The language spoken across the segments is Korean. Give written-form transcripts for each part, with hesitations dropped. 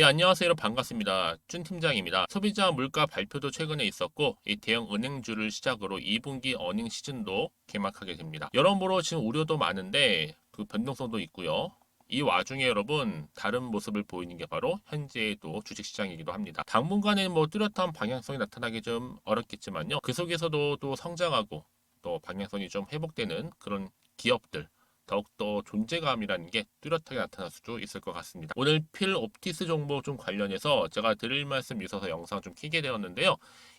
네, 안녕하세요. 여러분 반갑습니다. 준 팀장입니다. 소비자 물가 발표도 최근에 있었고, 이 대형 은행주를 시작으로 2분기 어닝 시즌도 개막하게 됩니다. 여러모로 지금 우려도 많은데, 그 변동성도 있고요. 이 와중에 여러분, 다른 모습을 보이는 게 바로 현재의 또 주식시장이기도 합니다. 당분간은 뭐 뚜렷한 방향성이 나타나기 좀 어렵겠지만요. 그 속에서도 또 성장하고, 또 방향성이 좀 회복되는 그런 기업들, 더욱더 존재감이라는 게 뚜렷하게 나타날 수도 있을 것 같습니다. 오늘 필 옵티스 정보 좀 관련해서 제가 드릴 말씀 있어서 영상 좀 키게 되었는데요.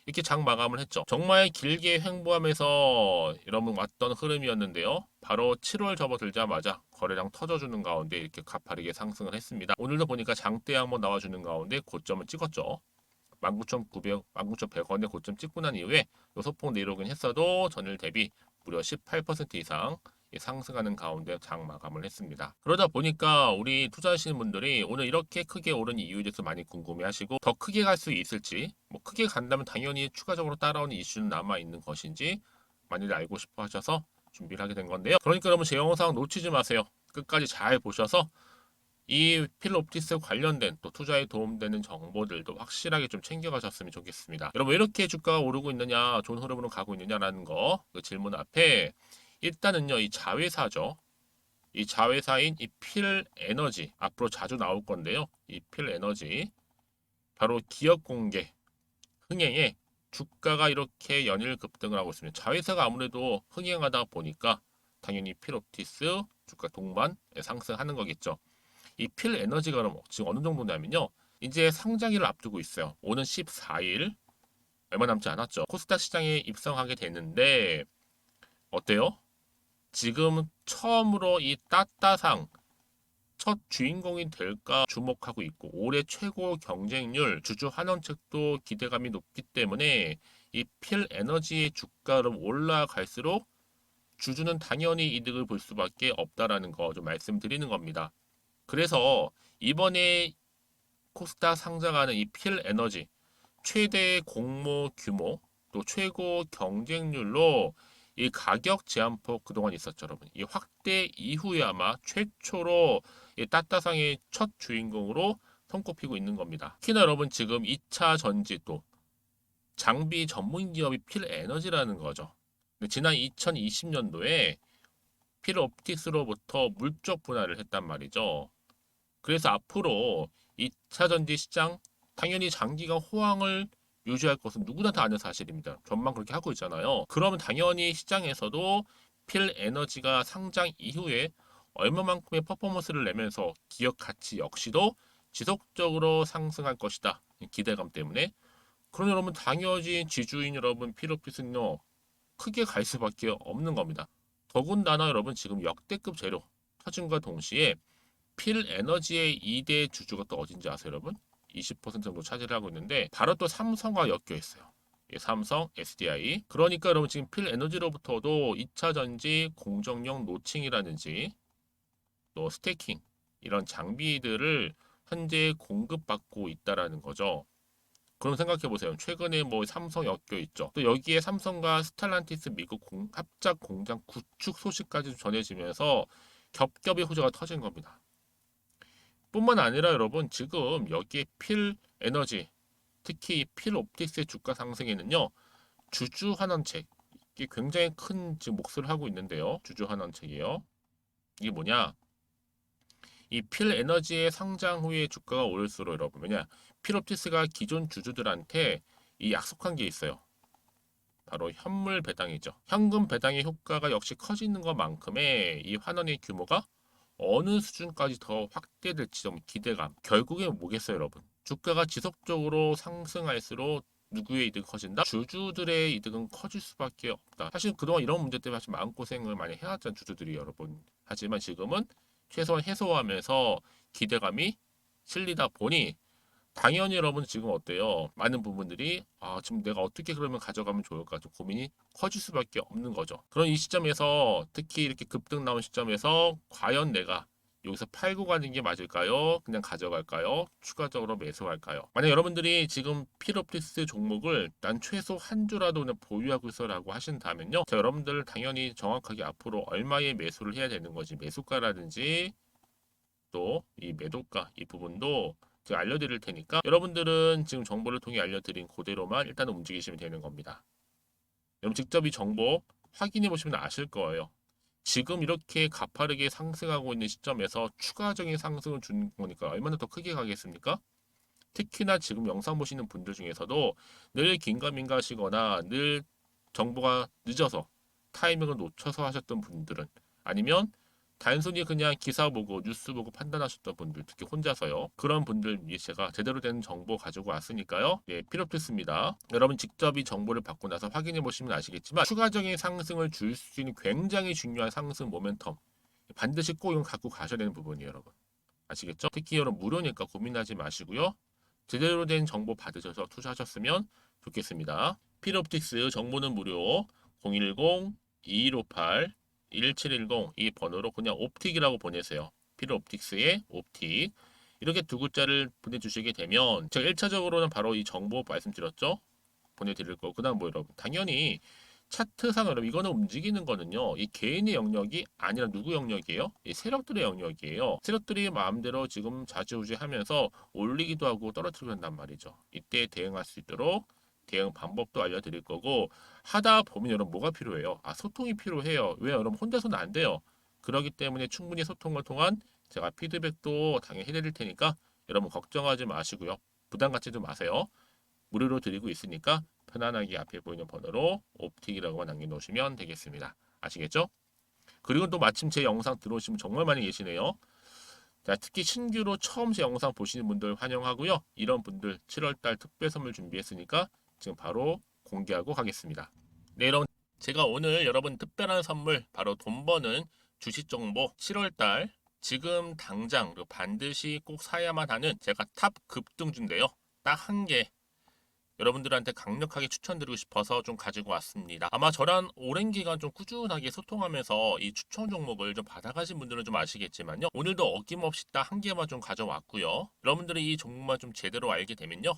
이렇게 장 마감을 했죠. 정말 길게 횡보하면서 여러분 왔던 흐름이었는데요. 바로 7월 접어들자마자 거래량 터져주는 가운데 이렇게 가파르게 상승을 했습니다. 오늘도 보니까 장대 한번 나와주는 가운데 고점을 찍었죠. 19,900, 19,100원에 고점 찍고 난 이후에 요 소폭 내려오긴 했어도 전일 대비 무려 18% 이상 상승하는 가운데 장 마감을 했습니다. 그러다 보니까 우리 투자하시는 분들이 오늘 이렇게 크게 오른 이유에 대해서 많이 궁금해하시고 더 크게 갈 수 있을지, 뭐 크게 간다면 당연히 추가적으로 따라오는 이슈는 남아 있는 것인지 많이들 알고 싶어 하셔서 준비를 하게 된 건데요. 그러니까 여러분 제 영상 놓치지 마세요. 끝까지 잘 보셔서 이 필옵티스 관련된 또 투자에 도움되는 정보들도 확실하게 좀 챙겨가셨으면 좋겠습니다. 여러분 왜 이렇게 주가가 오르고 있느냐, 좋은 흐름으로 가고 있느냐라는 거, 그 질문 앞에 일단은요, 이 자회사죠. 이 자회사인 이 필에너지 앞으로 자주 나올 건데요. 이 필에너지 바로 기업 공개 흥행에 주가가 이렇게 연일 급등을 하고 있습니다. 자회사가 아무래도 흥행하다 보니까 당연히 필옵티스 주가 동반 상승하는 거겠죠. 이 필에너지가 그럼 지금 어느 정도냐면요. 이제 상장일을 앞두고 있어요. 오는 14일 얼마 남지 않았죠. 코스닥 시장에 입성하게 되는데 어때요? 지금 처음으로 이 따따상 첫 주인공이 될까 주목하고 있고 올해 최고 경쟁률 주주 환원책도 기대감이 높기 때문에 이 필에너지의 주가로 올라갈수록 주주는 당연히 이득을 볼 수밖에 없다라는 거 좀 말씀드리는 겁니다. 그래서 이번에 코스닥 상장하는 이 필에너지 최대 공모 규모 또 최고 경쟁률로 이 가격 제한폭 그동안 있었죠, 여러분. 이 확대 이후에 아마 최초로 이 따따상의 첫 주인공으로 손꼽히고 있는 겁니다. 특히나 여러분 지금 2차 전지 또 장비 전문 기업이 필에너지라는 거죠. 지난 2020년도에 필옵틱스로부터 물적 분할을 했단 말이죠. 그래서 앞으로 2차 전지 시장 당연히 장기간 호황을 유지할 것은 누구나 다 아는 사실입니다. 전망 그렇게 하고 있잖아요. 그러면 당연히 시장에서도 필 에너지가 상장 이후에 얼마만큼의 퍼포먼스를 내면서 기업 가치 역시도 지속적으로 상승할 것이다. 기대감 때문에. 그럼 여러분 당연히 지주인 여러분 필오피스는요 크게 갈 수밖에 없는 겁니다. 더군다나 여러분 지금 역대급 재료 터짐과 동시에 필 에너지의 2대 주주가 또 어딘지 아세요, 여러분? 20% 정도 차지를 하고 있는데 바로 또 삼성과 엮여 있어요. 예, 삼성, SDI. 그러니까 여러분 지금 필 에너지로부터도 2차 전지 공정용 노칭이라든지 또 스테이킹 이런 장비들을 현재 공급받고 있다라는 거죠. 그럼 생각해 보세요. 최근에 뭐 삼성 엮여 있죠. 또 여기에 삼성과 스탈란티스 미국 합작 공장 구축 소식까지 전해지면서 겹겹이 호재가 터진 겁니다. 뿐만 아니라 여러분 지금 여기에 필 에너지 특히 필 옵틱스의 주가 상승에는요 주주 환원책 이게 굉장히 큰 지금 몫을 하고 있는데요. 주주 환원책이요. 이게 뭐냐? 이 필 에너지의 상장 후에 주가가 오를수록 여러분 왜냐? 필 옵틱스가 기존 주주들한테 이 약속한 게 있어요. 바로 현물 배당이죠. 현금 배당의 효과가 역시 커지는 것만큼의 이 환원의 규모가 어느 수준까지 더 확대될지 좀 기대감. 결국엔 뭐겠어요, 여러분? 주가가 지속적으로 상승할수록 누구의 이득이 커진다? 주주들의 이득은 커질 수밖에 없다. 사실 그동안 이런 문제 때문에 사실 마음고생을 많이 해왔잖아요, 주주들이 여러분. 하지만 지금은 최소한 해소하면서 기대감이 실리다 보니 당연히 여러분 지금 어때요? 많은 부분들이 지금 내가 어떻게 그러면 가져가면 좋을까 좀 고민이 커질 수밖에 없는 거죠. 그런 이 시점에서 특히 이렇게 급등 나온 시점에서 과연 내가 여기서 팔고 가는 게 맞을까요? 그냥 가져갈까요? 추가적으로 매수할까요? 만약 여러분들이 지금 필옵티스 종목을 난 최소 한 주라도 보유하고 있어라고 하신다면요. 자, 여러분들 당연히 정확하게 앞으로 얼마의 매수를 해야 되는 거지 매수가라든지 또 이 매도가 이 부분도 제가 알려드릴 테니까 여러분들은 지금 정보를 통해 알려드린 그대로만 일단은 움직이시면 되는 겁니다. 여러분 직접 이 정보 확인해 보시면 아실 거예요. 지금 이렇게 가파르게 상승하고 있는 시점에서 추가적인 상승을 주는 거니까 얼마나 더 크게 가겠습니까? 특히나 지금 영상 보시는 분들 중에서도 늘 긴가민가 하시거나 늘 정보가 늦어서 타이밍을 놓쳐서 하셨던 분들은, 아니면 단순히 그냥 기사 보고 뉴스 보고 판단하셨던 분들, 특히 혼자서요. 그런 분들 위해 제가 제대로 된 정보 가지고 왔으니까요. 예, 필요 없습니다. 여러분 직접 이 정보를 받고 나서 확인해 보시면 아시겠지만 추가적인 상승을 줄 수 있는 굉장히 중요한 상승 모멘텀, 반드시 꼭 이건 갖고 가셔야 되는 부분이에요, 여러분. 아시겠죠? 특히 여러분 무료니까 고민하지 마시고요. 제대로 된 정보 받으셔서 투자하셨으면 좋겠습니다. 필옵틱스 정보는 무료 010-2158-1710 이 번호로 그냥 옵틱이라고 보내세요. 필옵틱스의 옵틱 이렇게 두 글자를 보내주시게 되면 제가 1차적으로는 바로 이 정보 말씀드렸죠. 보내드릴 거고 그 다음 뭐 여러분 당연히 차트상 여러분 이거는 움직이는 거는요 이 개인의 영역이 아니라 누구 영역이에요? 이 세력들의 영역이에요. 세력들이 마음대로 지금 좌지우지하면서 올리기도 하고 떨어뜨리고 한단 말이죠. 이때 대응할 수 있도록 대응 방법도 알려드릴 거고 하다 보면 여러분 뭐가 필요해요? 아 소통이 필요해요. 왜 여러분 혼자서는 안 돼요. 그렇기 때문에 충분히 소통을 통한 제가 피드백도 당연히 해드릴 테니까 여러분 걱정하지 마시고요. 부담 갖지도 마세요. 무료로 드리고 있으니까 편안하게 앞에 보이는 번호로 옵틱이라고만 남겨놓으시면 되겠습니다. 아시겠죠? 그리고 또 마침 제 영상 들어오시면 정말 많이 계시네요. 자, 특히 신규로 처음 제 영상 보시는 분들 환영하고요. 이런 분들 7월달 특별 선물 준비했으니까 지금 바로 공개하고 가겠습니다. 네, 여러분 제가 오늘 여러분 특별한 선물 바로 돈 버는 주식 정보 7월달 지금 당장 반드시 꼭 사야만 하는 제가 탑 급등주인데요. 딱 한 개 여러분들한테 강력하게 추천드리고 싶어서 좀 가지고 왔습니다. 아마 저랑 오랜 기간 좀 꾸준하게 소통하면서 이 추천 종목을 좀 받아가신 분들은 좀 아시겠지만요. 오늘도 어김없이 딱 한 개만 좀 가져왔고요. 여러분들이 이 종목만 좀 제대로 알게 되면요.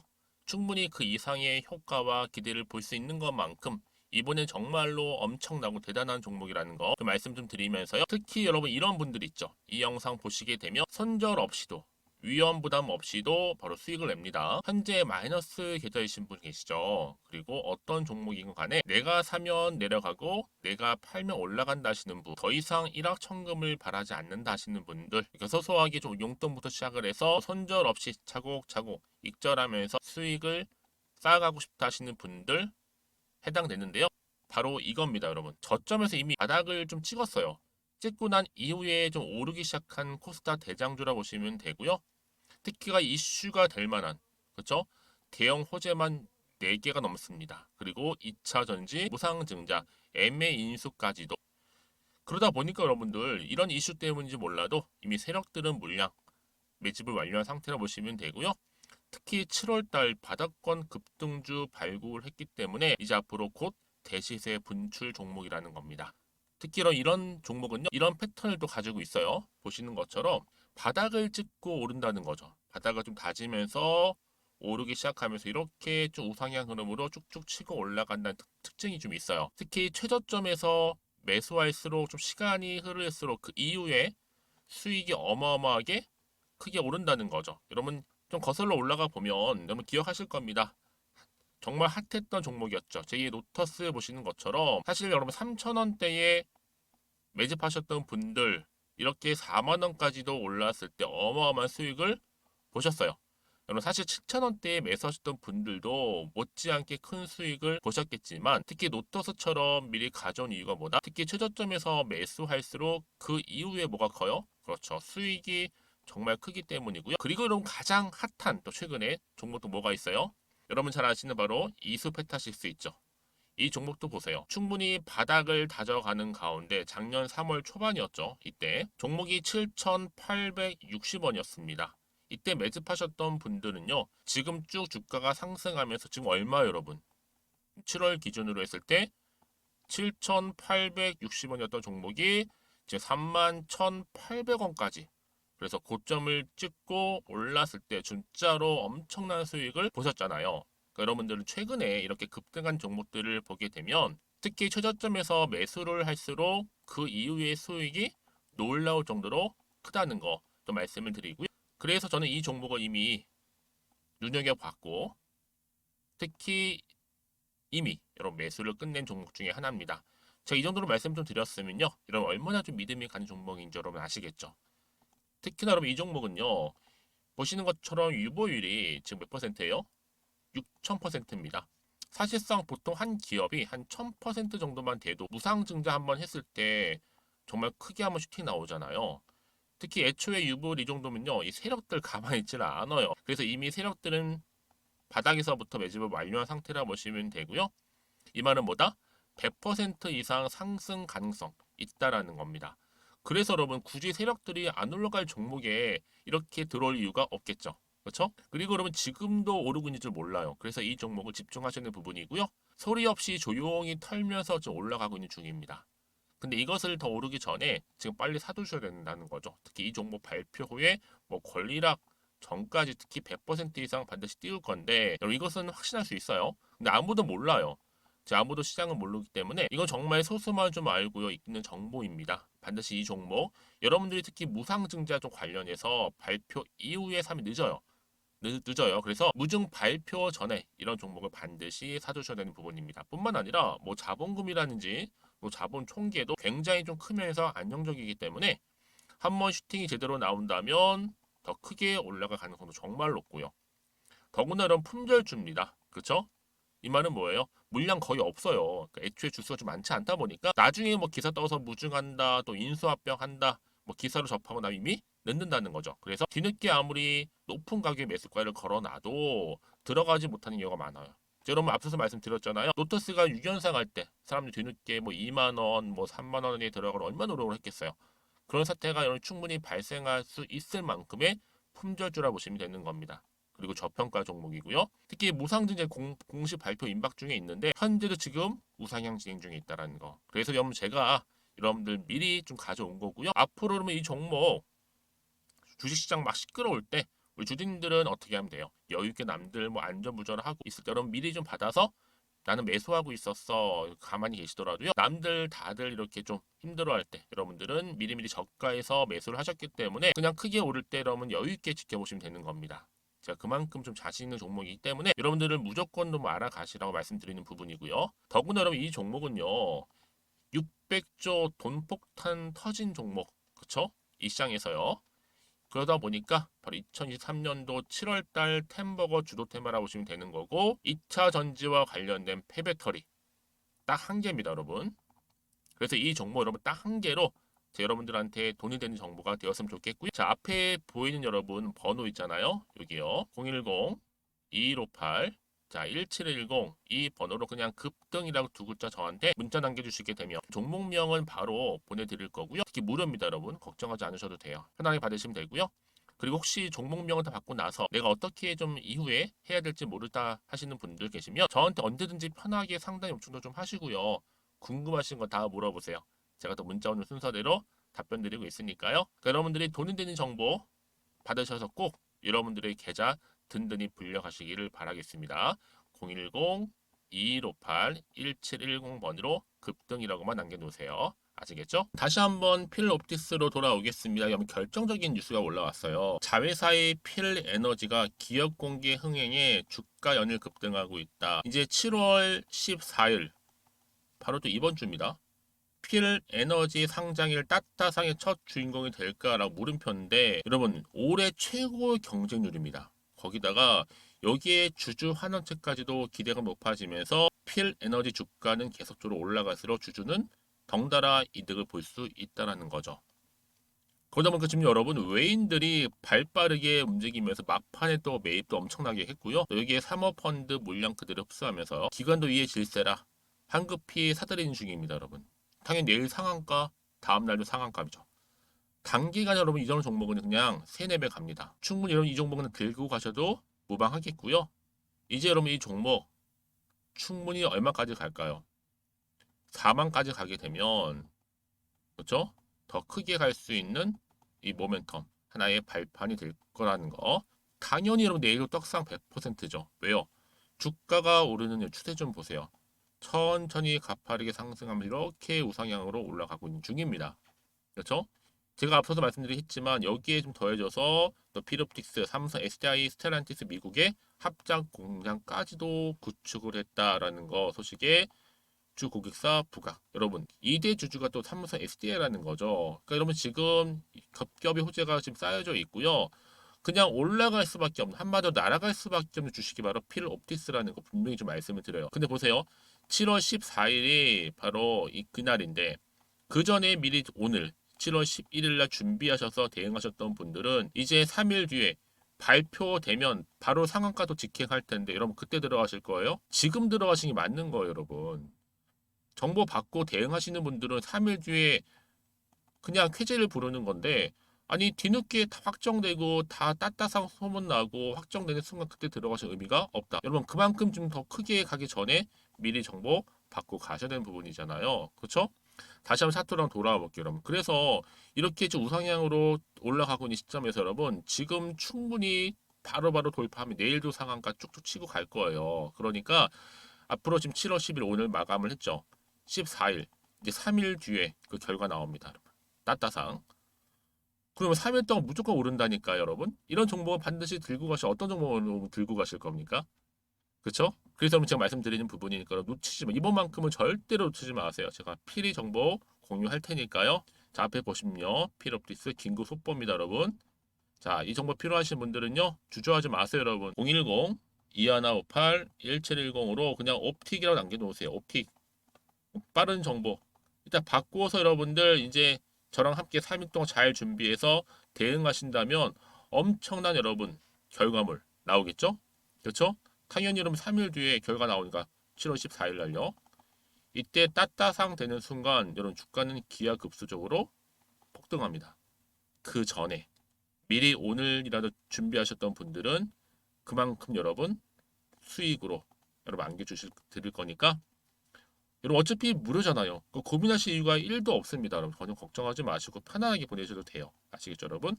충분히 그 이상의 효과와 기대를 볼 수 있는 것만큼 이번엔 정말로 엄청나고 대단한 종목이라는 거 그 말씀 좀 드리면서요. 특히 여러분 이런 분들 있죠. 이 영상 보시게 되면 손절 없이도 위험 부담 없이도 바로 수익을 냅니다. 현재 마이너스 계좌이신 분 계시죠? 그리고 어떤 종목이건 간에 내가 사면 내려가고 내가 팔면 올라간다 하시는 분, 더 이상 일확천금을 바라지 않는다 하시는 분들, 그러니까 소소하게 좀 용돈부터 시작을 해서 손절 없이 차곡차곡 익절하면서 수익을 쌓아가고 싶다 하시는 분들 해당되는데요. 바로 이겁니다, 여러분. 저점에서 이미 바닥을 좀 찍었어요. 찍고 난 이후에 좀 오르기 시작한 코스닥 대장주라 보시면 되고요. 특히가 이슈가 될 만한 그렇죠? 대형 호재만 4개가 넘습니다. 그리고 2차 전지, 무상증자, 애매 인수까지도. 그러다 보니까 여러분들 이런 이슈 때문인지 몰라도 이미 세력들은 물량 매집을 완료한 상태라 보시면 되고요. 특히 7월달 바닥권 급등주 발굴을 했기 때문에 이제 앞으로 곧 대시세 분출 종목이라는 겁니다. 특히 이런 종목은요. 이런 패턴을 또 가지고 있어요. 보시는 것처럼 바닥을 찍고 오른다는 거죠. 바닥을 좀 다지면서 오르기 시작하면서 이렇게 좀 우상향 흐름으로 쭉쭉 치고 올라간다는 특징이 좀 있어요. 특히 최저점에서 매수할수록 좀 시간이 흐를수록 그 이후에 수익이 어마어마하게 크게 오른다는 거죠. 여러분 좀 거슬러 올라가 보면 여러분 기억하실 겁니다. 정말 핫했던 종목이었죠. 제2의 노터스 보시는 것처럼 사실 여러분 3,000원대에 매집하셨던 분들 이렇게 4만 원까지도 올랐을 때 어마어마한 수익을 보셨어요. 여러분 사실 7,000원대에 매수하셨던 분들도 못지않게 큰 수익을 보셨겠지만 특히 노터스처럼 미리 가져온 이유가 뭐다? 특히 최저점에서 매수할수록 그 이후에 뭐가 커요? 그렇죠. 수익이 정말 크기 때문이고요. 그리고 여러분 가장 핫한 또 최근에 종목도 뭐가 있어요? 여러분 잘 아시는 바로 이수페타식스 있죠. 이 종목도 보세요. 충분히 바닥을 다져가는 가운데 작년 3월 초반이었죠. 이때 종목이 7,860원이었습니다. 이때 매집하셨던 분들은요. 지금 쭉 주가가 상승하면서 지금 얼마 여러분? 7월 기준으로 했을 때 7,860원이었던 종목이 이제 31,800원까지 그래서 고점을 찍고 올랐을 때 진짜로 엄청난 수익을 보셨잖아요. 그러니까 여러분들은 최근에 이렇게 급등한 종목들을 보게 되면 특히 최저점에서 매수를 할수록 그 이후의 수익이 놀라울 정도로 크다는 거 또 말씀을 드리고요. 그래서 저는 이 종목을 이미 눈여겨봤고 특히 이미 여러분 매수를 끝낸 종목 중에 하나입니다. 제가 이 정도로 말씀 좀 드렸으면요. 여러분 얼마나 좀 믿음이 가는 종목인지 여러분 아시겠죠? 특히나 여러분 이 종목은요. 보시는 것처럼 유보율이 지금 몇 퍼센트예요? 6,000%입니다. 사실상 보통 한 기업이 한 1,000% 정도만 돼도 무상증자 한번 했을 때 정말 크게 한번 슈팅 나오잖아요. 특히 애초에 유보율 이 정도면요. 이 세력들 가만히 있지는 않아요. 그래서 이미 세력들은 바닥에서부터 매집을 완료한 상태라 보시면 되고요. 이 말은 뭐다? 100% 이상 상승 가능성 있다라는 겁니다. 그래서 여러분 굳이 세력들이 안 올라갈 종목에 이렇게 들어올 이유가 없겠죠. 그렇죠? 그리고 여러분 지금도 오르고 있는 줄 몰라요. 그래서 이 종목을 집중하시는 부분이고요. 소리 없이 조용히 털면서 좀 올라가고 있는 중입니다. 근데 이것을 더 오르기 전에 지금 빨리 사두셔야 된다는 거죠. 특히 이 종목 발표 후에 뭐 권리락 전까지 특히 100% 이상 반드시 띄울 건데 여러분 이것은 확신할 수 있어요. 근데 아무도 몰라요. 아무도 시장을 모르기 때문에 이건 정말 소수만 좀 알고 있는 정보입니다. 반드시 이 종목 여러분들이 특히 무상증자 좀 관련해서 발표 이후에 사면 늦어요. 늦어요. 그래서 무증 발표 전에 이런 종목을 반드시 사두셔야 되는 부분입니다. 뿐만 아니라 뭐 자본금이라든지 뭐 자본 총계도 굉장히 좀 크면서 안정적이기 때문에 한번 슈팅이 제대로 나온다면 더 크게 올라갈 가능성도 정말 높고요. 더구나 이런 품절주입니다. 그렇죠? 이 말은 뭐예요? 물량 거의 없어요. 그러니까 애초에 주수가 좀 많지 않다 보니까 나중에 뭐 기사 떠서 무증한다, 또 인수합병 한다, 뭐 기사로 접하고 나면 이미 늦는다는 거죠. 그래서 뒤늦게 아무리 높은 가격의 매수가를 걸어놔도 들어가지 못하는 경우가 많아요. 여러분 앞서서 말씀드렸잖아요. 로터스가 6연상 할 때 사람들이 뒤늦게 뭐 2만 원, 뭐 3만 원에 들어가고 얼마나 노력을 했겠어요. 그런 사태가 충분히 발생할 수 있을 만큼의 품절주라 보시면 되는 겁니다. 그리고 저평가 종목이고요. 특히 무상증자 공식 발표 임박 중에 있는데 현재도 지금 우상향 진행 중에 있다는 거. 그래서 여러분 제가 여러분들 미리 좀 가져온 거고요. 앞으로 그러면 이 종목 주식시장 막 시끄러울 때 우리 주주님들은 어떻게 하면 돼요? 여유 있게 남들 뭐 안전부전을 하고 있을 때 여러분 미리 좀 받아서 나는 매수하고 있었어. 가만히 계시더라도요. 남들 다들 이렇게 좀 힘들어할 때 여러분들은 미리미리 저가에서 매수를 하셨기 때문에 그냥 크게 오를 때 여러분 여유 있게 지켜보시면 되는 겁니다. 제가 그만큼 좀 자신 있는 종목이기 때문에 여러분들은 무조건 좀 알아가시라고 말씀드리는 부분이고요. 더구나 여러분 이 종목은요. 600조 돈폭탄 터진 종목. 그쵸? 이 시장에서요. 그러다 보니까 바로 2023년도 7월달 템버거 주도 테마라고 보시면 되는 거고 2차 전지와 관련된 폐배터리 딱 한 개입니다, 여러분. 그래서 이 정보 여러분 딱 한 개로 여러분들한테 돈이 되는 정보가 되었으면 좋겠고요. 자, 앞에 보이는 여러분 번호 있잖아요. 여기요. 010-2158 자, 1710 이 번호로 그냥 급등이라고 두 글자 저한테 문자 남겨주시게 되면 종목명은 바로 보내드릴 거고요. 특히 무료입니다, 여러분. 걱정하지 않으셔도 돼요. 편하게 받으시면 되고요. 그리고 혹시 종목명을 다 받고 나서 내가 어떻게 좀 이후에 해야 될지 모르다 하시는 분들 계시면 저한테 언제든지 편하게 상담 요청도 좀 하시고요. 궁금하신 거 다 물어보세요. 제가 또 문자 오는 순서대로 답변 드리고 있으니까요. 그러니까 여러분들이 돈이 되는 정보 받으셔서 꼭 여러분들의 계좌 든든히 불려가시기를 바라겠습니다. 010-2158-1710번으로 급등이라고만 남겨놓으세요. 아시겠죠? 다시 한번 필옵티스로 돌아오겠습니다. 여러분 결정적인 뉴스가 올라왔어요. 자회사의 필에너지가 기업 공개 흥행에 주가 연일 급등하고 있다. 이제 7월 14일 바로 또 이번 주입니다. 필에너지 상장일 따따상의 첫 주인공이 될까라고 물음표인데 여러분 올해 최고 경쟁률입니다. 거기다가 여기에 주주 환원채까지도 기대가 높아지면서 필에너지 주가는 계속적으로 올라갈수록 주주는 덩달아 이득을 볼 수 있다는 거죠. 그러다 보니까 지금 여러분 외인들이 발빠르게 움직이면서 막판에 또 매입도 엄청나게 했고요. 또 여기에 사모펀드 물량 그대로 흡수하면서 기관도 이에 질세라 황급히 사들이는 중입니다, 여러분. 당연히 내일 상한가, 다음 날도 상한가죠. 단기간에 여러분 이 정도 종목은 그냥 3, 4배 갑니다. 충분히 여러분 이 종목은 들고 가셔도 무방하겠고요. 이제 여러분 이 종목 충분히 얼마까지 갈까요? 4만까지 가게 되면 그렇죠? 더 크게 갈 수 있는 이 모멘텀 하나의 발판이 될 거라는 거. 당연히 여러분 내일도 떡상 100%죠. 왜요? 주가가 오르는 추세 좀 보세요. 천천히 가파르게 상승하면서 이렇게 우상향으로 올라가고 있는 중입니다. 그렇죠? 제가 앞서서 말씀드렸지만 여기에 좀 더해져서 또 피롭틱스, 삼성, SDI, 스텔란티스 미국의 합작 공장까지도 구축을 했다라는 거 소식에 주 고객사 부각. 여러분, 2대 주주가 또 삼성 SDI라는 거죠. 그러니까 여러분 지금 겹겹이 호재가 지금 쌓여져 있고요. 그냥 올라갈 수밖에 없는, 한마디로 날아갈 수밖에 없는 주식이 바로 필옵티스라는 거 분명히 좀 말씀을 드려요. 근데 보세요. 7월 14일이 바로 그날인데 그 전에 미리 오늘 7월 11일 날 준비하셔서 대응하셨던 분들은 이제 3일 뒤에 발표되면 바로 상한가도 직행할 텐데 여러분 그때 들어가실 거예요? 지금 들어가신 게 맞는 거예요, 여러분. 정보 받고 대응하시는 분들은 3일 뒤에 그냥 쾌재를 부르는 건데 아니 뒤늦게 다 확정되고 다 따따상 소문나고 확정되는 순간 그때 들어가실 의미가 없다. 여러분 그만큼 좀 더 크게 가기 전에 미리 정보 받고 가셔야 되는 부분이잖아요. 그렇죠? 다시 한번 차트랑 돌아와 볼게요, 여러분. 그래서 이렇게 좀 우상향으로 올라가고 있는 시점에서 여러분 지금 충분히 바로바로 돌파하면 내일도 상한가 쭉쭉 치고 갈 거예요. 그러니까 앞으로 지금 7월 10일 오늘 마감을 했죠. 14일 이제 3일 뒤에 그 결과 나옵니다, 여러분. 따따상. 그러면 3일 동안 무조건 오른다니까, 여러분. 이런 정보는 반드시 들고 가실 어떤 정보를 들고 가실 겁니까? 그렇죠? 그래서 제가 말씀드리는 부분이니까 놓치지 마. 이번만큼은 절대로 놓치지 마세요. 제가 필히 정보 공유할 테니까요. 자, 앞에 보시면요. 필업디스 긴급 속보입니다, 여러분. 자, 이 정보 필요하신 분들은요. 주저하지 마세요, 여러분. 010 2158 1710으로 그냥 옵틱이라고 남겨놓으세요. 옵틱. 빠른 정보. 일단 바꾸어서 여러분들 이제 저랑 함께 3일 동안 잘 준비해서 대응하신다면 엄청난 여러분 결과물 나오겠죠? 그렇죠? 당연히 여러분 3일 뒤에 결과 나오니까 7월 14일 날요. 이때 따따상 되는 순간 여러분 주가는 기하급수적으로 폭등합니다. 그 전에 미리 오늘이라도 준비하셨던 분들은 그만큼 여러분 수익으로 여러분 안겨주실 드릴 거니까 여러분 어차피 무료잖아요. 그 고민하실 이유가 1도 없습니다. 여러분 전혀 걱정하지 마시고 편안하게 보내셔도 돼요. 아시겠죠, 여러분?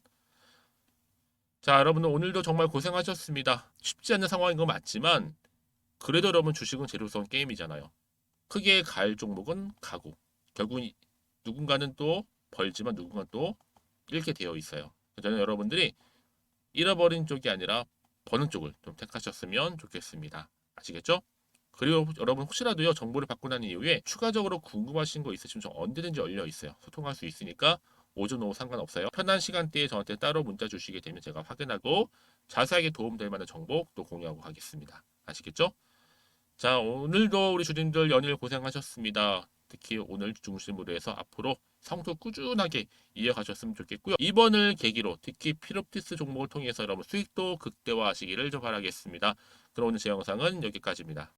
자, 여러분 오늘도 정말 고생하셨습니다. 쉽지 않은 상황인 건 맞지만 그래도 여러분 주식은 재료성 게임이잖아요. 크게 갈 종목은 가고 결국 누군가는 또 벌지만 누군가는 또 잃게 되어 있어요. 저는 여러분들이 잃어버린 쪽이 아니라 버는 쪽을 좀 택하셨으면 좋겠습니다. 아시겠죠? 그리고 여러분 혹시라도요 정보를 받고 난 이후에 추가적으로 궁금하신 거 있으시면 저 언제든지 열려 있어요. 소통할 수 있으니까 오전 오후 상관없어요. 편한 시간대에 저한테 따로 문자 주시게 되면 제가 확인하고 자세하게 도움될 만한 정보 또 공유하고 하겠습니다. 아시겠죠? 자, 오늘도 우리 주님들 연일 고생하셨습니다. 특히 오늘 중심으로 해서 앞으로 성투 꾸준하게 이어가셨으면 좋겠고요. 이번을 계기로 특히 피롭티스 종목을 통해서 여러분 수익도 극대화하시기를 좀 바라겠습니다. 그럼 오늘 제 영상은 여기까지입니다.